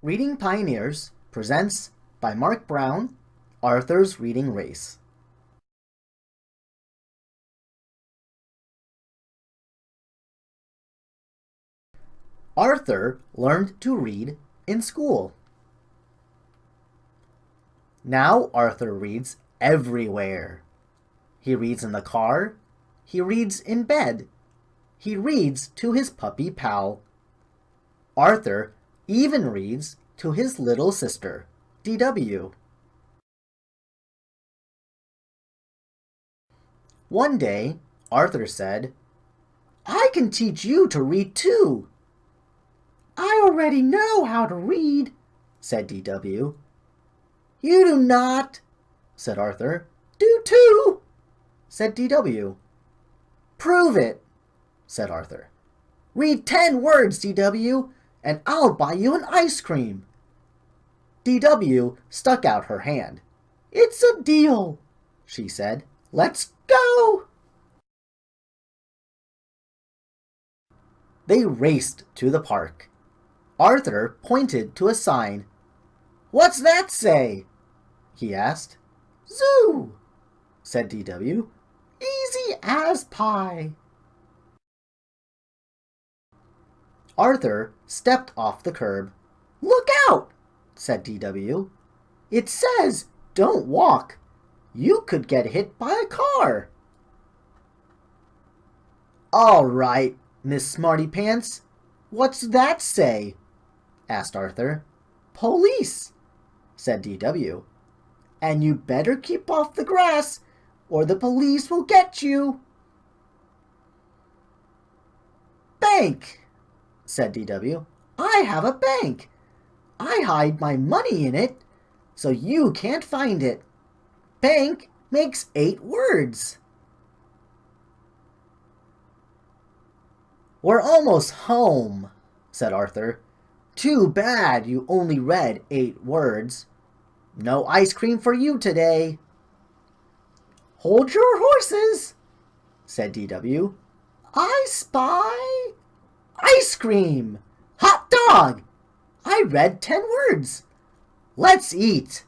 Reading Pioneers presents by Marc Brown, Arthur's Reading Race. Arthur learned to read in school. Now Arthur reads everywhere. He reads in the car. He reads in bed. He reads to his puppy pal. Arthur even reads to his little sister, DW. One day, Arthur said, "I can teach you to read too." "I already know how to read," said DW. "You do not," said Arthur. "Do too," said DW. "Prove it," said Arthur. "Read 10 words, DW, and I'll buy you an ice cream." DW stuck out her hand. "It's a deal," she said. "Let's go." They raced to the park. Arthur pointed to a sign. "What's that say?" he asked. "Zoo," said DW. "Easy as pie." Arthur stepped off the curb. "Look out," said DW. "It says don't walk. You could get hit by a car." "All right, Miss Smarty Pants. What's that say?" asked Arthur. "Police," said DW. "And you better keep off the grass or the police will get you." "Bank," said DW. "I have a bank. I hide my money in it, so you can't find it. Bank makes 8 words. "We're almost home," said Arthur. "Too bad you only read 8 words. No ice cream for you today." "Hold your horses," said DW. "I spy ice cream. Hot dog. I read 10 words. Let's eat."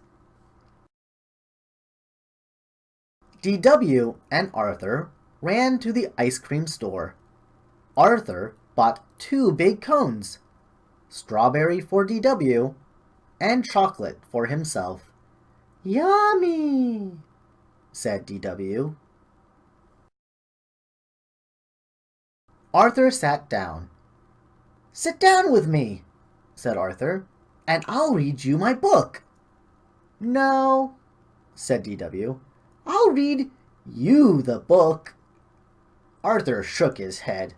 DW and Arthur ran to the ice cream store. Arthur bought 2 big cones, strawberry for DW and chocolate for himself. "Yummy," said DW. Arthur sat down. "Sit down with me," said Arthur, "and I'll read you my book." "No," said DW. "I'll read you the book." Arthur shook his head.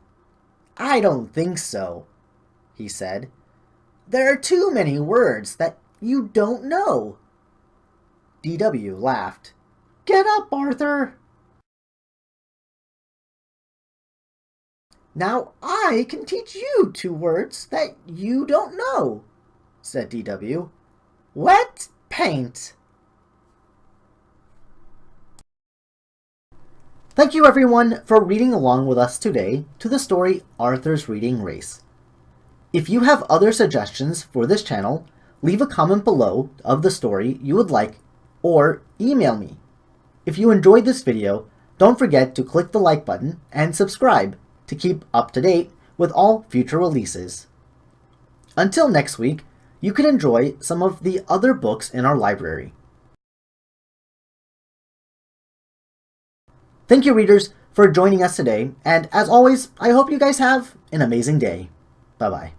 "I don't think so," he said. "There are too many words that you don't know." DW laughed. "Get up, Arthur." "Now I can teach you 2 words that you don't know," said DW. "Wet paint." Thank you everyone for reading along with us today to the story Arthur's Reading Race. If you have other suggestions for this channel, leave a comment below of the story you would like or email me. If you enjoyed this video, don't forget to click the like button and subscribe to keep up to date with all future releases. Until next week, you can enjoy some of the other books in our library. Thank you, readers, for joining us today, and as always, I hope you guys have an amazing day. Bye-bye.